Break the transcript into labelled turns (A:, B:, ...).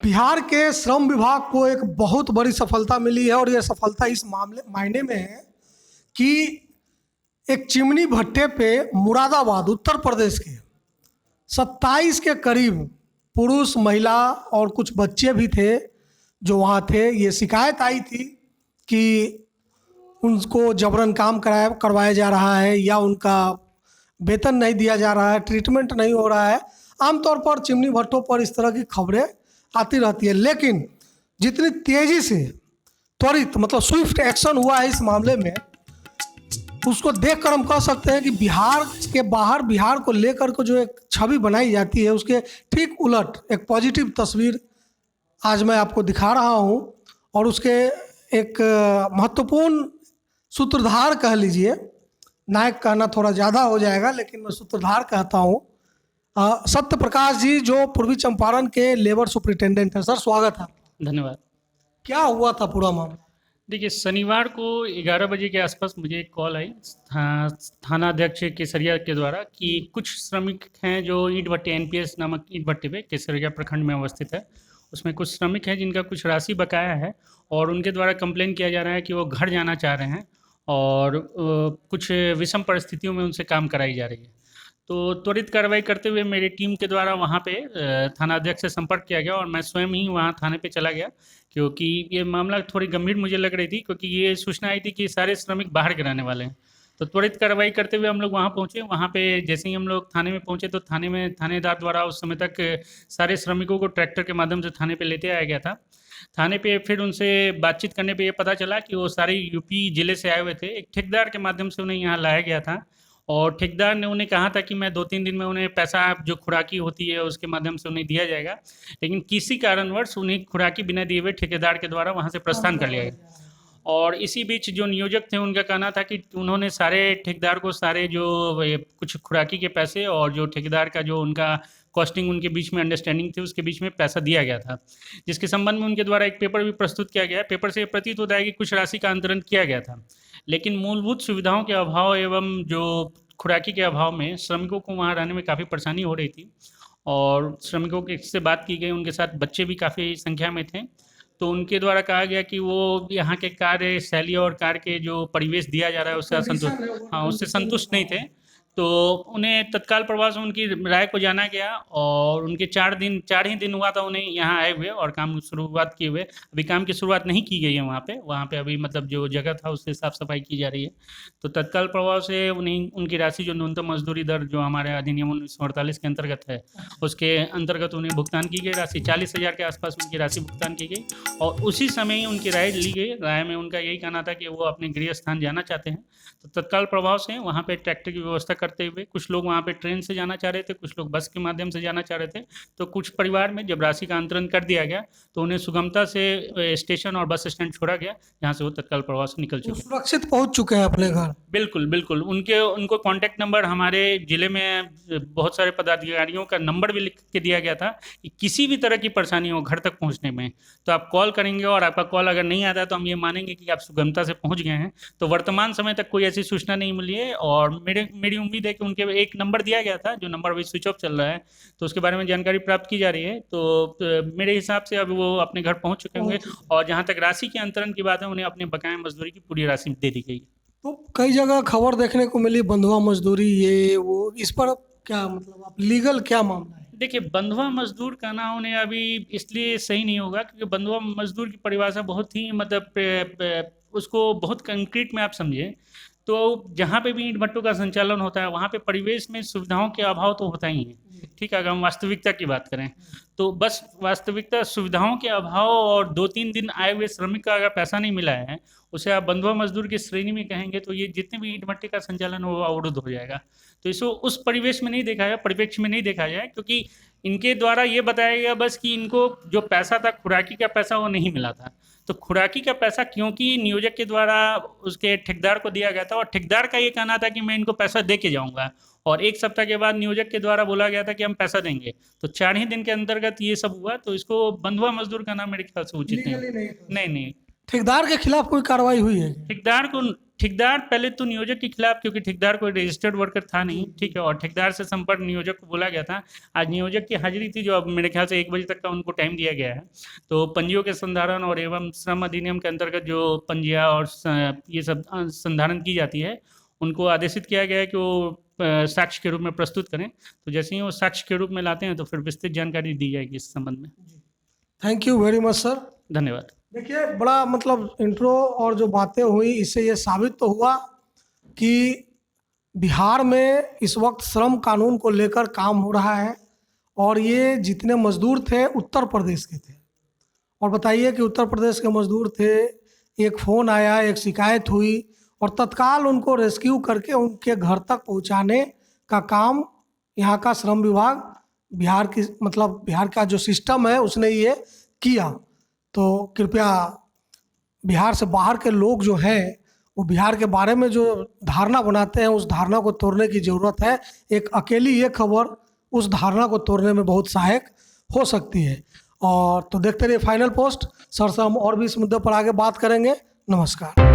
A: बिहार के श्रम विभाग को एक बहुत बड़ी सफलता मिली है और यह सफलता इस मायने में है कि एक चिमनी भट्टे पे मुरादाबाद उत्तर प्रदेश के 27 के करीब पुरुष महिला और कुछ बच्चे भी थे जो वहाँ थे। ये शिकायत आई थी कि उनको जबरन काम करवाया जा रहा है या उनका वेतन नहीं दिया जा रहा है, ट्रीटमेंट नहीं हो रहा है। आमतौर पर चिमनी भट्टों पर इस तरह की खबरें आती रहती है, लेकिन जितनी तेज़ी से त्वरित मतलब स्विफ्ट एक्शन हुआ है इस मामले में, उसको देखकर हम कह सकते हैं कि बिहार के बाहर बिहार को लेकर के जो एक छवि बनाई जाती है उसके ठीक उलट एक पॉजिटिव तस्वीर आज मैं आपको दिखा रहा हूं। और उसके एक महत्वपूर्ण सूत्रधार कह लीजिए, नायक कहना थोड़ा ज़्यादा हो जाएगा लेकिन मैं सूत्रधार कहता हूं, सत्य प्रकाश जी जो पूर्वी चंपारण के लेबर सुपरिटेंडेंट हैं। सर स्वागत है।
B: धन्यवाद।
A: क्या हुआ था पूरा मामला?
B: देखिए, शनिवार को 11 बजे के आसपास मुझे एक कॉल आई थाना अध्यक्ष केसरिया के द्वारा कि कुछ श्रमिक हैं जो ईंट भट्टे एनपीएस नामक ईंट भट्टे पे केसरिया प्रखंड में अवस्थित है, उसमें कुछ श्रमिक हैं जिनका कुछ राशि बकाया है और उनके द्वारा कंप्लेन किया जा रहा है कि वो घर जाना चाह रहे हैं और कुछ विषम परिस्थितियों में उनसे काम कराई जा रही है। तो त्वरित कार्रवाई करते हुए मेरी टीम के द्वारा वहाँ पे थाना अध्यक्ष से संपर्क किया गया और मैं स्वयं ही वहाँ थाने पे चला गया, क्योंकि ये मामला थोड़ी गंभीर मुझे लग रही थी, क्योंकि ये सूचना आई थी कि सारे श्रमिक बाहर के रहने वाले हैं। तो त्वरित कार्रवाई करते हुए हम लोग वहाँ पहुँचे। वहाँ पे जैसे ही हम लोग थाने में पहुँचे तो थाने में थानेदार द्वारा उस समय तक सारे श्रमिकों को ट्रैक्टर के माध्यम से थाने पे लेते आया गया था। थाने पे फिर उनसे बातचीत करने पे ये पता चला कि वो सारे यूपी ज़िले से आए हुए थे। एक ठेकेदार के माध्यम से उन्हें यहाँ लाया गया था और ठेकेदार ने उन्हें कहा था कि मैं 2-3 दिन में उन्हें पैसा जो खुराकी होती है उसके माध्यम से उन्हें दिया जाएगा, लेकिन किसी कारणवश उन्हें खुराकी बिना दिए हुए ठेकेदार के द्वारा वहाँ से प्रस्थान कर लिया गया। और इसी बीच जो नियोजक थे उनका कहना था कि उन्होंने सारे ठेकेदार को सारे जो कुछ खुराकी के पैसे और जो ठेकेदार का जो उनका कॉस्टिंग उनके बीच में अंडरस्टैंडिंग थी उसके बीच में पैसा दिया गया था, जिसके संबंध में उनके द्वारा एक पेपर भी प्रस्तुत किया गया। पेपर से प्रतीत होता है कि कुछ राशि का अंतरण किया गया था, लेकिन मूलभूत सुविधाओं के अभाव एवं जो खुराकी के अभाव में श्रमिकों को वहाँ रहने में काफ़ी परेशानी हो रही थी और श्रमिकों के से बात की गई, उनके साथ बच्चे भी काफ़ी संख्या में थे। तो उनके द्वारा कहा गया कि वो यहाँ के कार्य शैली और कार्य के जो परिवेश दिया जा रहा है उससे असंतुष्ट, हाँ, उससे संतुष्ट नहीं थे। तो उन्हें तत्काल प्रभाव से उनकी राय को जाना गया और उनके 4 ही दिन हुआ था उन्हें यहाँ आए हुए और काम शुरुआत किए हुए। अभी काम की शुरुआत नहीं की गई है वहाँ पे अभी मतलब जो जगह था उससे साफ सफाई की जा रही है। तो तत्काल प्रभाव से उन्हें उनकी राशि जो न्यूनतम मजदूरी दर जो हमारे अधिनियम 1948 के अंतर्गत है उसके अंतर्गत उन्हें भुगतान की गई राशि 40,000 के आसपास उनकी राशि भुगतान की गई और उसी समय ही उनकी राय ली गई। राय में उनका यही कहना था कि वो अपने गृह स्थान जाना चाहते हैं। तो तत्काल प्रभाव से वहाँ पे ट्रैक्टर की व्यवस्था करते हुए कुछ लोग वहाँ पे ट्रेन से जाना चाह रहे थे, कुछ लोग बस के माध्यम से जाना चाह रहे थे। तो कुछ परिवार में जब राशि का अंतरण कर दिया गया तो उन्हें सुगमता से स्टेशन और बस स्टैंड छोड़ा गया, जहाँ से वो तत्काल प्रभाव से निकल चुके।
A: सुरक्षित पहुंच चुके हैं अपने घर?
B: बिल्कुल बिल्कुल। उनको कॉन्टैक्ट नंबर हमारे ज़िले में बहुत सारे पदाधिकारियों का नंबर भी लिख के दिया गया था कि किसी भी तरह की परेशानी हो घर तक पहुँचने में तो आप कॉल करेंगे और आपका कॉल अगर नहीं आता है तो हम ये मानेंगे कि आप सुगमता से पहुँच गए हैं। तो वर्तमान समय तक कोई ऐसी सूचना नहीं मिली है और मेरी उम्मीद है कि उनके एक नंबर दिया गया था जो नंबर अभी स्विच ऑफ चल रहा है, तो उसके बारे में जानकारी प्राप्त की जा रही है। तो मेरे हिसाब से अब वो अपने घर पहुँच चुके होंगे और जहाँ तक राशि के अंतरण की बात है उन्हें अपने बकाया मजदूरी की पूरी राशि दे दी गई।
A: तो कई जगह खबर देखने को मिली बंधुआ मजदूरी ये वो, इस पर क्या मतलब आप लीगल क्या मामला है?
B: देखिए, बंधुआ मजदूर कहना उन्हें अभी इसलिए सही नहीं होगा क्योंकि बंधुआ मजदूर की परिभाषा बहुत ही मतलब उसको बहुत कंक्रीट में आप समझें तो जहाँ पे भी ईंट भट्टों का संचालन होता है वहाँ पे परिवेश में सुविधाओं के अभाव तो होता ही है। ठीक है, अगर हम वास्तविकता की बात करें तो बस वास्तविकता सुविधाओं के अभाव और 2-3 दिन आए हुए श्रमिक का अगर पैसा नहीं मिला है उसे आप बंधुआ मजदूर की श्रेणी में कहेंगे तो ये जितने भी ईंट भट्टे का संचालन हो वो अवरुद्ध हो जाएगा। तो इसको उस परिवेश में नहीं देखा जाए, परिप्रेक्ष्य में नहीं देखा जाए, क्योंकि इनके द्वारा ये बताया गया बस कि इनको जो पैसा था खुराकी का पैसा वो नहीं मिला था। तो खुराकी का पैसा क्योंकि नियोजक के द्वारा उसके ठेकेदार को दिया गया था और ठेकेदार का ये कहना था कि मैं इनको पैसा दे के जाऊँगा और 1 सप्ताह के बाद नियोजक के द्वारा बोला गया था कि हम पैसा देंगे। तो 4 ही दिन के अंतर्गत ये सब हुआ, तो इसको बंधुआ मजदूर का नाम मेरे ख्याल से उचित नहीं। नहीं, नहीं।
A: ठेकेदार के खिलाफ कोई कार्रवाई हुई है?
B: ठेकेदार को ठेकेदार पहले तो नियोजक के खिलाफ, क्योंकि ठेकेदार कोई रजिस्टर्ड वर्कर था नहीं, ठीक है, और ठेकेदार से संपर्क नियोजक को बोला गया था। आज नियोजक की हाजिरी थी, जो अब मेरे ख्याल से 1 बजे तक का उनको टाइम दिया गया है। तो पंजियों के संधारण और एवं श्रम अधिनियम के अंतर्गत जो पंजिया और ये सब संधारण की जाती है, उनको आदेशित किया गया है कि वो साक्ष्य के रूप में प्रस्तुत करें। तो जैसे ही वो साक्ष्य के रूप में लाते हैं तो फिर विस्तृत जानकारी दी जाएगी इस संबंध में।
A: Thank you very much sir.
B: धन्यवाद।
A: देखिए, बड़ा मतलब इंट्रो और जो बातें हुई, इससे ये साबित तो हुआ कि बिहार में इस वक्त श्रम कानून को लेकर काम हो रहा है, और ये जितने मजदूर थे उत्तर प्रदेश के थे। और बताइए कि उत्तर प्रदेश के मजदूर थे, एक फ़ोन आया, एक शिकायत हुई, और तत्काल उनको रेस्क्यू करके उनके घर तक पहुंचाने का काम यहाँ का श्रम विभाग, बिहार की मतलब बिहार का जो सिस्टम है उसने ये किया। तो कृपया बिहार से बाहर के लोग जो हैं वो बिहार के बारे में जो धारणा बनाते हैं, उस धारणा को तोड़ने की ज़रूरत है। एक अकेली ये खबर उस धारणा को तोड़ने में बहुत सहायक हो सकती है। और तो देखते रहिए फाइनल पोस्ट। सर से हम और भी इस मुद्दे पर आगे बात करेंगे। नमस्कार।